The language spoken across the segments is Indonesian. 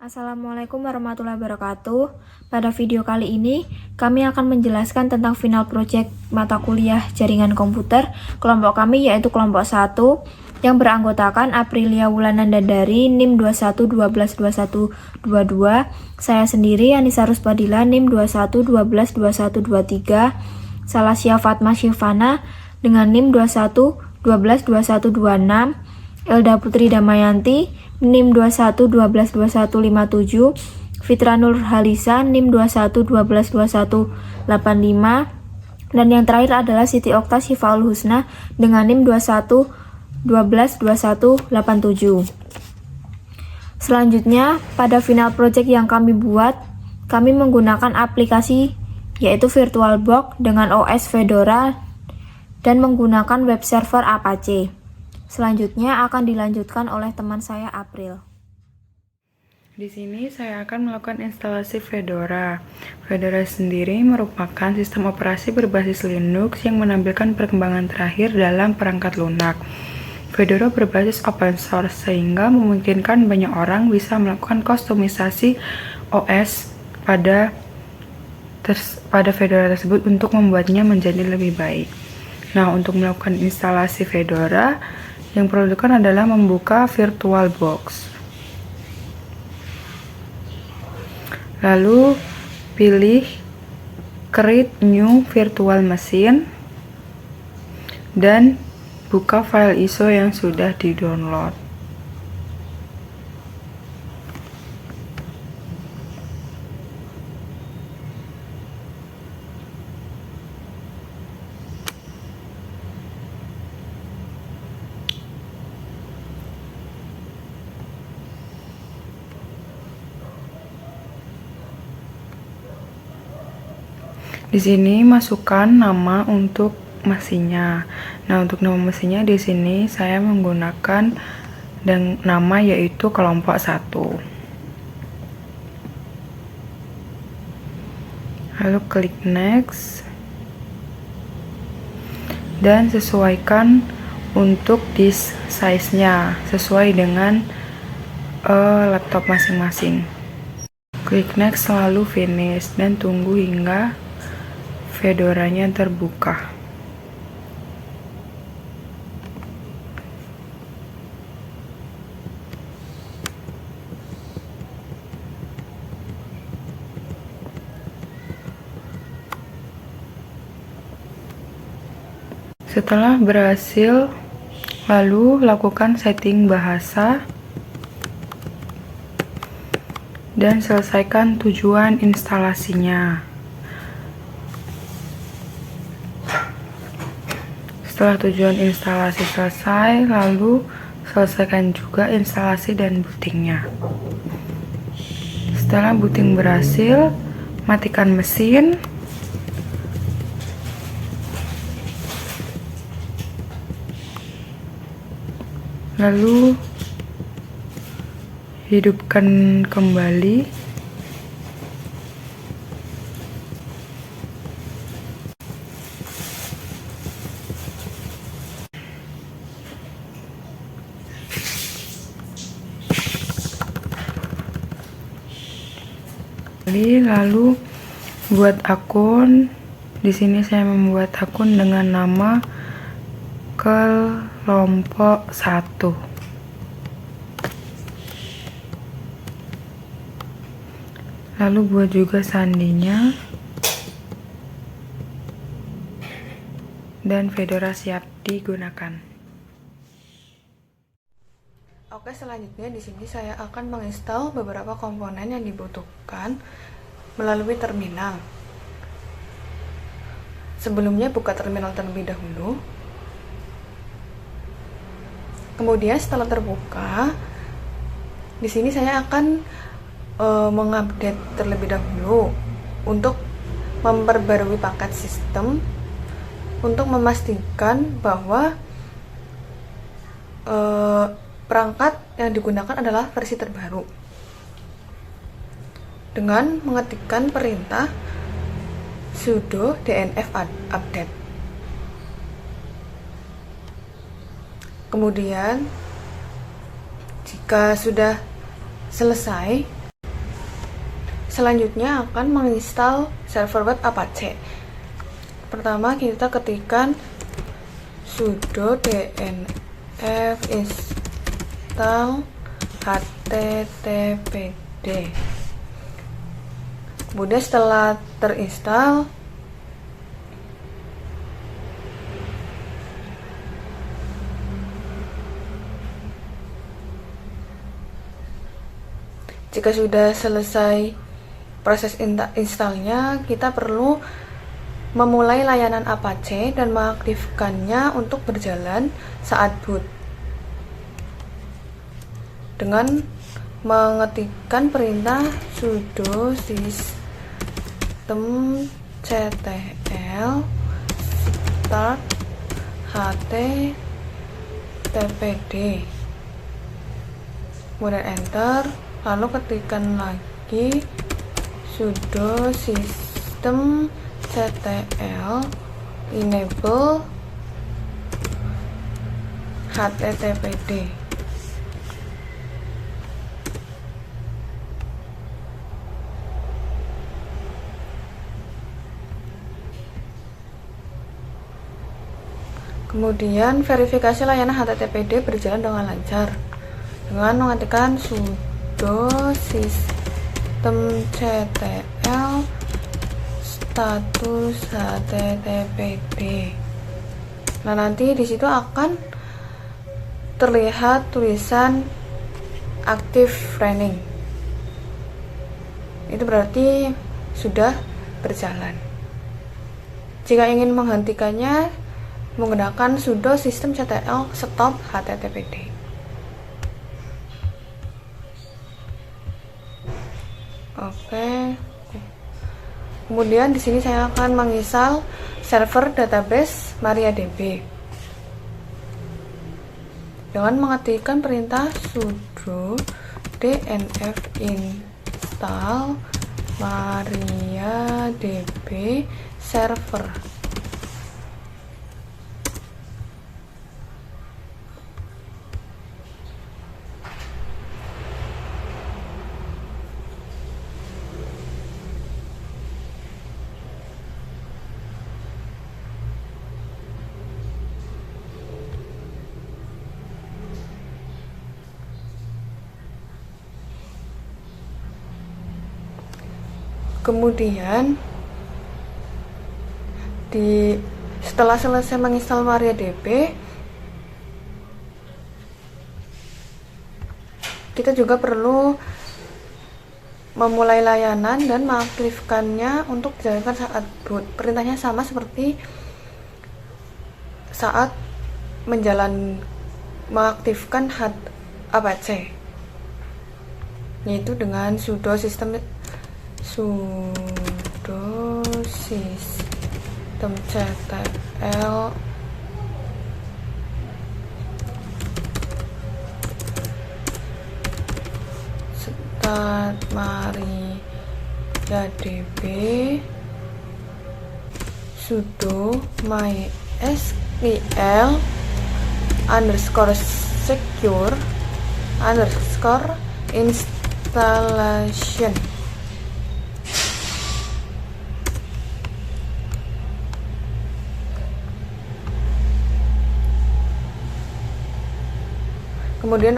Assalamualaikum warahmatullahi wabarakatuh. Pada video kali ini, kami akan menjelaskan tentang final project mata kuliah jaringan komputer. Kelompok kami yaitu kelompok 1 yang beranggotakan Aprilia Wulananda dari NIM 21122122, saya sendiri Anissa Ruspadila NIM 21122123, Salasya Fatma Syifana dengan NIM 21122126, Elda Putri Damayanti NIM 21122157, Fitra Nur Halisa NIM 21122185, dan yang terakhir adalah Siti Okta Syifaul Husna dengan NIM 21122187. Selanjutnya, pada final project yang kami buat, kami menggunakan aplikasi yaitu VirtualBox dengan OS Fedora dan menggunakan web server Apache. Selanjutnya akan dilanjutkan oleh teman saya April. Di sini saya akan melakukan instalasi Fedora. Fedora sendiri merupakan sistem operasi berbasis Linux yang menampilkan perkembangan terakhir dalam perangkat lunak. Fedora berbasis open source sehingga memungkinkan banyak orang bisa melakukan kustomisasi OS pada Fedora tersebut untuk membuatnya menjadi lebih baik. Nah, untuk melakukan instalasi Fedora, yang perlu dilakukan adalah membuka VirtualBox. Lalu pilih Create New Virtual Machine dan buka file ISO yang sudah di-download. Di sini masukkan nama untuk mesinnya. Nah, untuk nama mesinnya di sini saya menggunakan nama yaitu kelompok 1. Lalu klik next. Dan sesuaikan untuk disk size-nya sesuai dengan laptop masing-masing. Klik next lalu finish dan tunggu hingga Fedoranya terbuka. Setelah berhasil, lalu lakukan setting bahasa dan selesaikan tujuan instalasinya. Setelah tujuan instalasi selesai, lalu selesaikan juga instalasi dan bootingnya. Setelah booting berhasil, matikan mesin. Lalu hidupkan kembali. Lalu buat akun. Di sini saya membuat akun dengan nama kelompok 1. Lalu buat juga sandinya. Dan Fedora siap digunakan. Oke, selanjutnya di sini saya akan menginstal beberapa komponen yang dibutuhkan melalui terminal. Sebelumnya buka terminal terlebih dahulu. Kemudian setelah terbuka, di sini saya akan mengupdate terlebih dahulu untuk memperbarui paket sistem untuk memastikan bahwa perangkat yang digunakan adalah versi terbaru dengan mengetikkan perintah sudo dnf update. Kemudian jika sudah selesai, selanjutnya akan menginstal server web Apache. Pertama kita ketikkan sudo dnf install httpd. Kemudian setelah terinstall, jika sudah selesai proses installnya, kita perlu memulai layanan Apache dan mengaktifkannya untuk berjalan saat boot dengan mengetikkan perintah sudo systemctl start httpd, kemudian enter, lalu ketikkan lagi sudo systemctl enable httpd. Kemudian verifikasi layanan httpd berjalan dengan lancar dengan mengetikkan sudo systemctl status httpd. Nah, nanti di situ akan terlihat tulisan active running. Itu berarti sudah berjalan. Jika ingin menghentikannya, menggunakan sudo systemctl stop httpd. Oke. Kemudian di sini saya akan menginstal server database MariaDB dengan mengetikkan perintah sudo dnf install MariaDB server. Kemudian setelah selesai menginstal MariaDB, kita juga perlu memulai layanan dan mengaktifkannya untuk dijalankan saat boot. Perintahnya sama seperti saat mengaktifkan Apache, yaitu dengan sudo systemctl start MariaDB sudo mysql _secure installation. Kemudian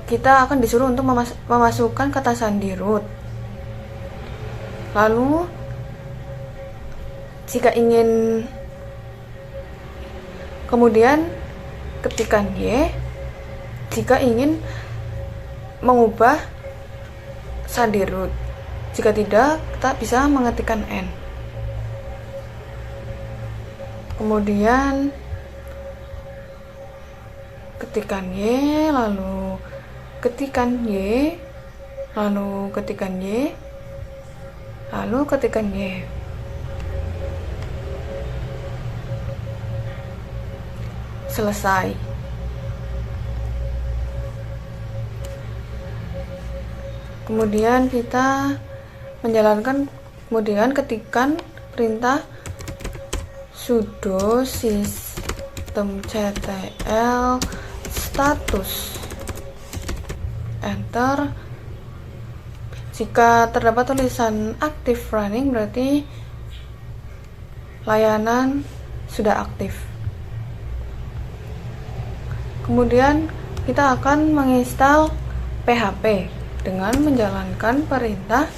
kita akan disuruh untuk memasukkan kata sandi root. Lalu jika ingin, kemudian ketikkan Y jika ingin mengubah sandi root. Jika tidak, kita bisa mengetikkan N. Kemudian ketikkan Y, lalu ketikkan Y, lalu ketikkan Y, lalu ketikkan Y. Selesai. Kemudian kita menjalankan, kemudian ketikkan perintah sudo systemctl status, enter, Jika terdapat tulisan active running, berarti layanan sudah aktif. Kemudian kita akan menginstal PHP dengan menjalankan perintah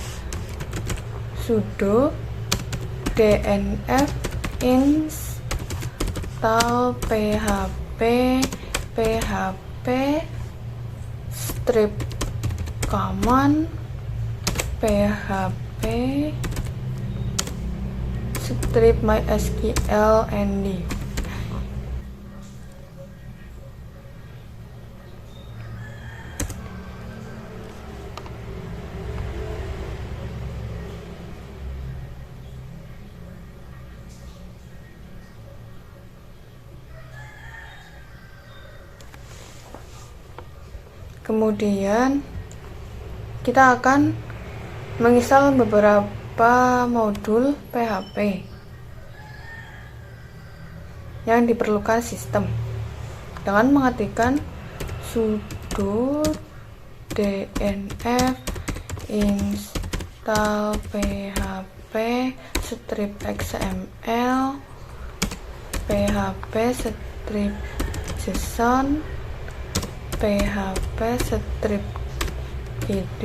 sudo dnf install php php strip command php strip mysql nd. Kemudian kita akan menginstal beberapa modul PHP yang diperlukan sistem dengan mengetikkan sudo dnf install php strip xml php strip json php strip id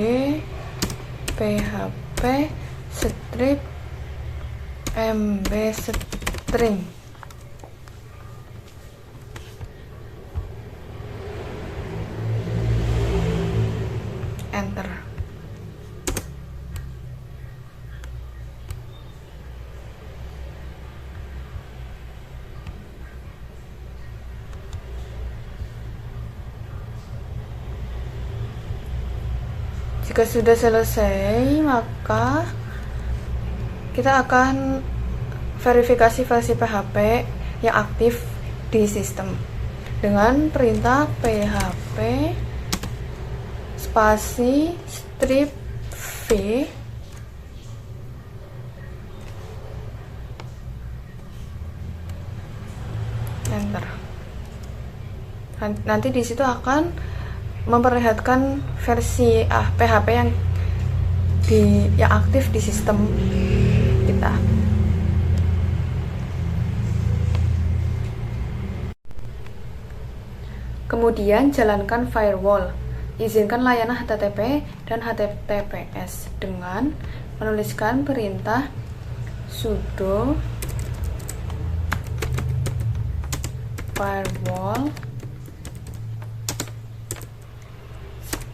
php strip mb string. Enter. Jika sudah selesai, maka kita akan verifikasi versi PHP yang aktif di sistem dengan perintah php spasi strip v enter. Nanti di situ akan memperlihatkan versi PHP yang aktif di sistem kita. Kemudian jalankan firewall. Izinkan layanan HTTP dan HTTPS dengan menuliskan perintah sudo firewall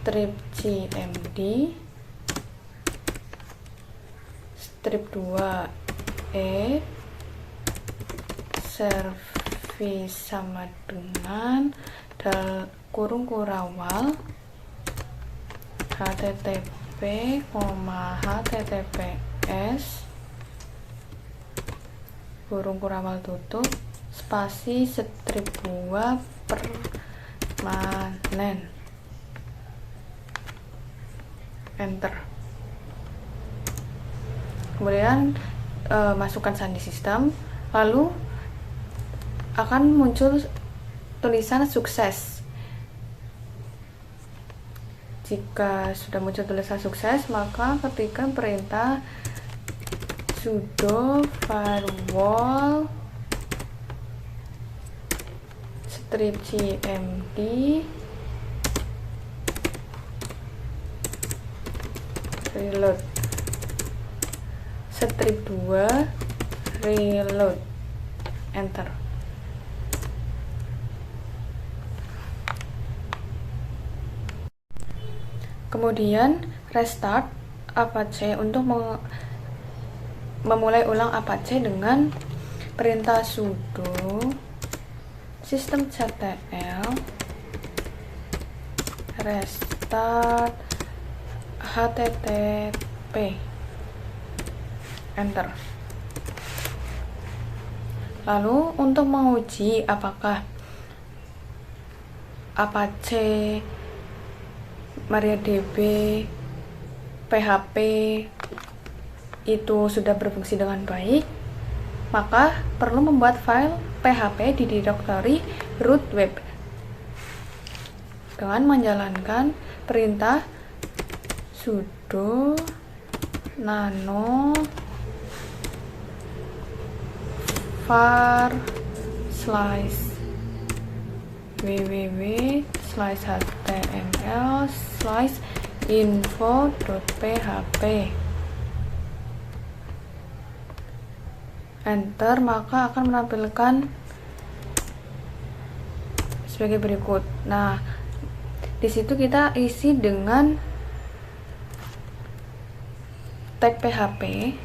strip cmd strip 2 service sama dengan kurung kurawal http, https kurung kurawal tutup spasi strip 2 permanen. Enter. Kemudian masukkan sandi sistem, lalu akan muncul tulisan sukses. Jika sudah muncul tulisan sukses, maka ketikkan perintah sudo firewall strip cmd reload strip 2 reload. Enter. Kemudian restart Apache untuk memulai ulang Apache dengan perintah sudo systemctl restart http. Enter. Lalu untuk menguji apakah Apache MariaDB PHP itu sudah berfungsi dengan baik, maka perlu membuat file PHP di direktori root web dengan menjalankan perintah sudo nano var slice www/html info.php. Enter, maka akan menampilkan sebagai berikut. Nah, di situ kita isi dengan tag PHP,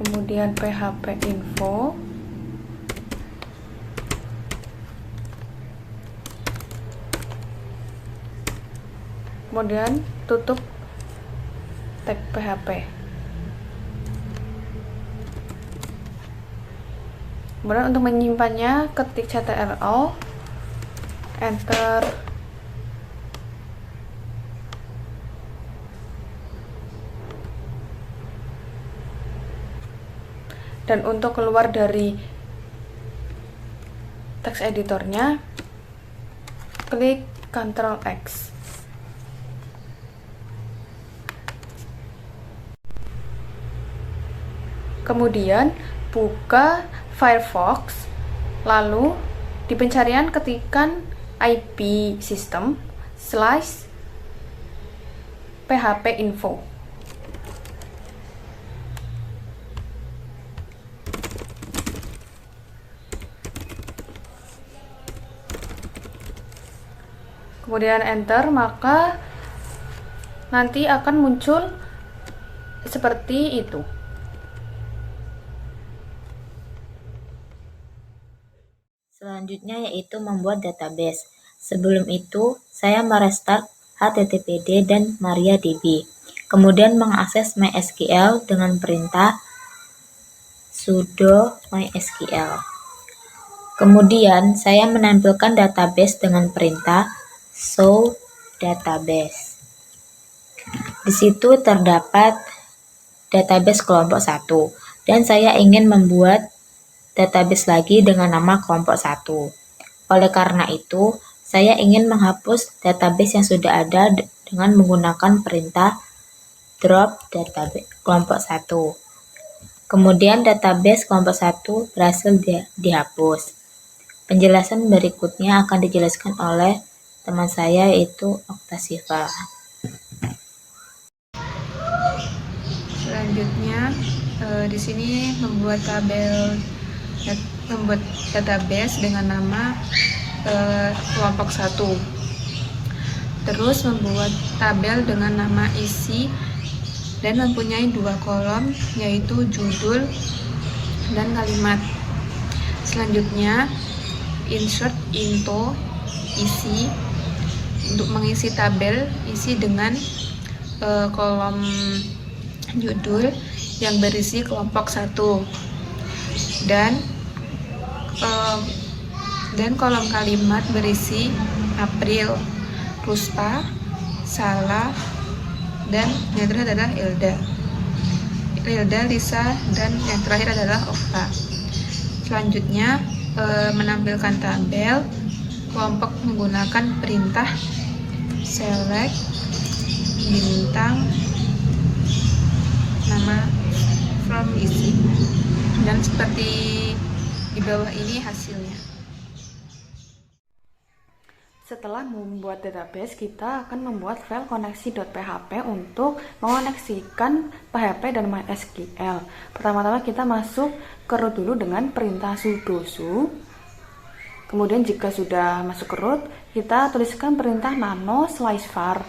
kemudian PHP info, kemudian tutup tag PHP. Kemudian untuk menyimpannya, ketik ctrl, enter. Dan untuk keluar dari teks editornya, klik Ctrl X. Kemudian buka Firefox, lalu di pencarian ketikkan IP system /php info. Kemudian enter, maka nanti akan muncul seperti itu. Selanjutnya yaitu membuat database. Sebelum itu, saya merestart HTTPD dan MariaDB. Kemudian mengakses MySQL dengan perintah sudo mysql. Kemudian saya menampilkan database dengan perintah show database. Di situ terdapat database kelompok 1 dan saya ingin membuat database lagi dengan nama kelompok 1. Oleh karena itu, saya ingin menghapus database yang sudah ada dengan menggunakan perintah drop database kelompok 1. Kemudian database kelompok 1 berhasil dihapus. Penjelasan berikutnya akan dijelaskan oleh teman saya, yaitu Oktasifa. Selanjutnya, di sini membuat database dengan nama kelompok 1. Terus membuat tabel dengan nama isi dan mempunyai 2 kolom, yaitu judul dan kalimat. Selanjutnya, insert into isi untuk mengisi tabel isi dengan kolom judul yang berisi kelompok 1 dan kolom kalimat berisi April, Puspa, Salah, dan yang terakhir adalah Ilda, Lisa, dan yang terakhir adalah Okta. Selanjutnya menampilkan tabel kelompok menggunakan perintah select bintang nama from isi, dan seperti di bawah ini hasilnya. Setelah membuat database, kita akan membuat file koneksi.php untuk mengoneksikan PHP dan MySQL. Pertama-tama kita masuk ke root dulu dengan perintah sudo su. Kemudian jika sudah masuk ke root, kita tuliskan perintah nano /var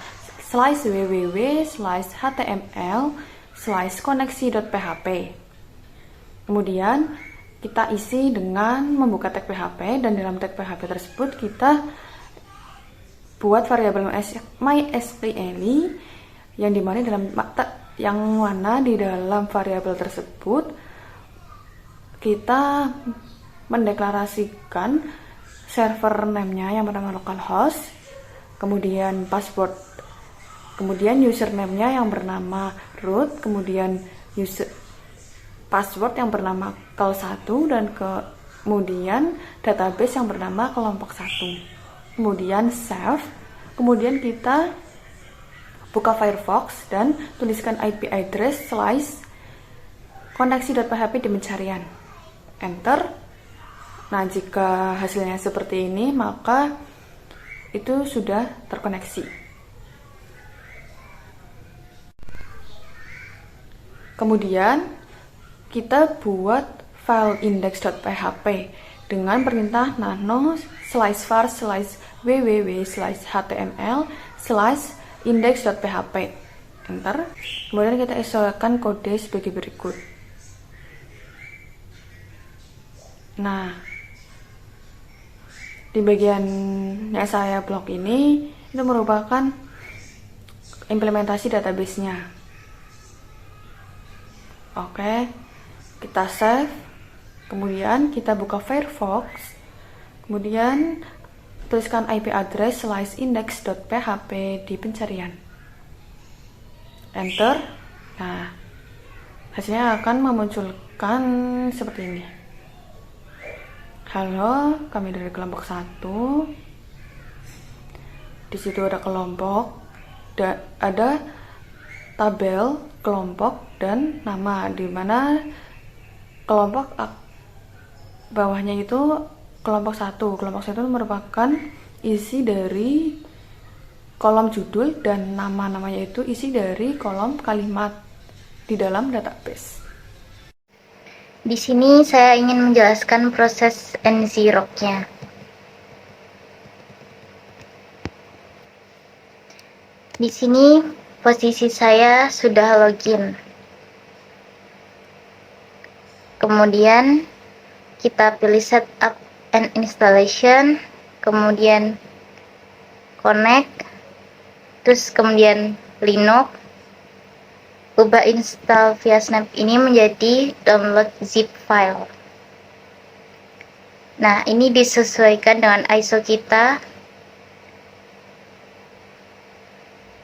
/www/html/koneksi.php. Kemudian kita isi dengan membuka tag PHP, dan dalam tag PHP tersebut kita buat variabel MySQL yang mana di dalam variabel tersebut kita mendeklarasikan server name-nya yang bernama localhost, kemudian password, kemudian username-nya yang bernama root, kemudian password yang bernama kal1, dan kemudian database yang bernama kelompok 1. Kemudian save, Kemudian kita buka Firefox dan tuliskan IP address /koneksi.php di pencarian. Enter. Nah, jika hasilnya seperti ini, maka itu sudah terkoneksi. Kemudian kita buat file index.php dengan perintah nano /var /www/html/index.php. Enter. Kemudian kita esokan kode sebagai berikut. Nah, di bagian yang saya blok ini itu merupakan implementasi database-nya. Oke, kita save. Kemudian kita buka Firefox. Kemudian tuliskan IP address /index.php di pencarian. Enter. Nah, hasilnya akan memunculkan seperti ini. Halo, kami dari kelompok 1. Di situ ada kelompok, ada tabel kelompok dan nama, di mana kelompok bawahnya itu kelompok 1. Kelompok 1 merupakan isi dari kolom judul dan nama-namanya itu isi dari kolom kalimat di dalam database. Di sini saya ingin menjelaskan proses nzerok-nya. Di sini posisi saya sudah login. Kemudian kita pilih setup and installation, kemudian connect, terus kemudian Linux. Ubah install via snap ini menjadi download zip file. Nah, ini disesuaikan dengan ISO kita.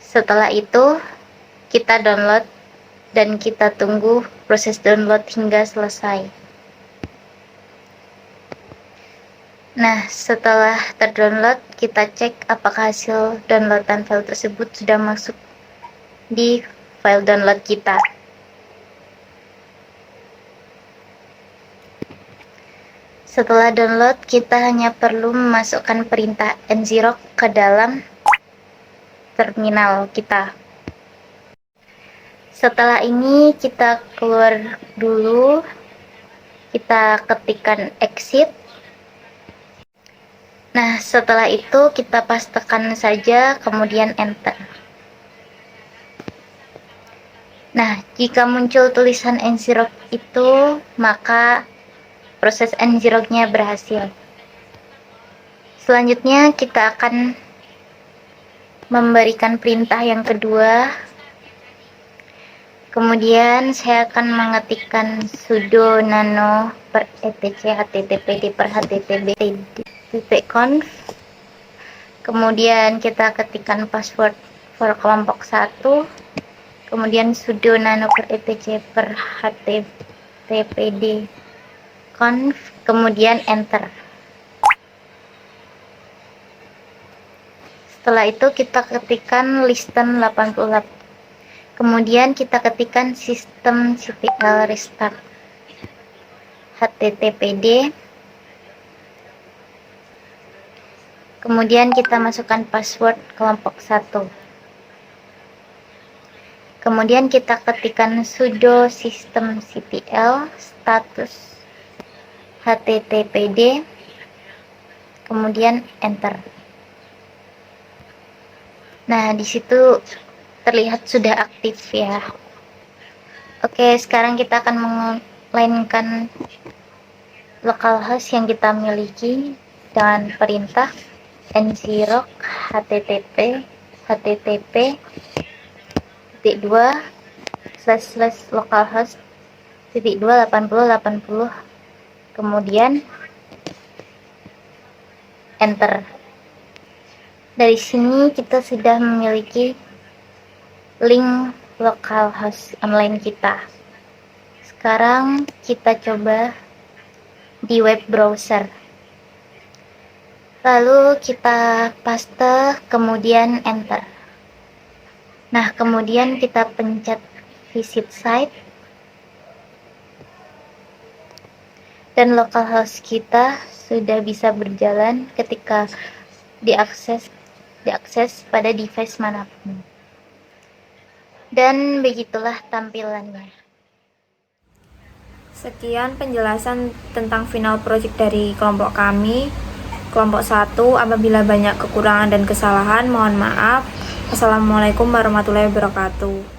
Setelah itu kita download dan kita tunggu proses download hingga selesai. Nah, setelah terdownload, kita cek apakah hasil downloadan file tersebut sudah masuk di file download kita. Setelah download, kita hanya perlu memasukkan perintah nzerok ke dalam terminal kita. Setelah ini kita keluar dulu, kita ketikkan exit. Nah, setelah itu kita pastekan saja, kemudian enter. Nah, jika muncul tulisan nzerok itu, maka proses nzerok-nya berhasil. Selanjutnya kita akan memberikan perintah yang kedua. Kemudian saya akan mengetikkan sudo nano per etc httpd per http://conf. Kemudian kita ketikkan password for kelompok 1. Kemudian sudo nano per etc per httpd conf, kemudian enter. Setelah itu kita ketikkan listen 88. Kemudian kita ketikkan systemctl restart httpd. Kemudian kita masukkan password kelompok 1. Kemudian kita ketikkan sudo systemctl status httpd, kemudian enter. Nah, di situ terlihat sudah aktif ya. Oke, sekarang kita akan melainkan localhost yang kita miliki dengan perintah nzerok http://2/localhost/8080, kemudian enter. Dari sini kita sudah memiliki link localhost online kita. Sekarang kita coba di web browser. Lalu kita paste, kemudian enter. Nah, kemudian kita pencet visit site. Dan localhost kita sudah bisa berjalan ketika diakses pada device manapun. Dan begitulah tampilannya. Sekian penjelasan tentang final project dari kelompok kami. Kelompok 1, apabila banyak kekurangan dan kesalahan, mohon maaf. Assalamualaikum warahmatullahi wabarakatuh.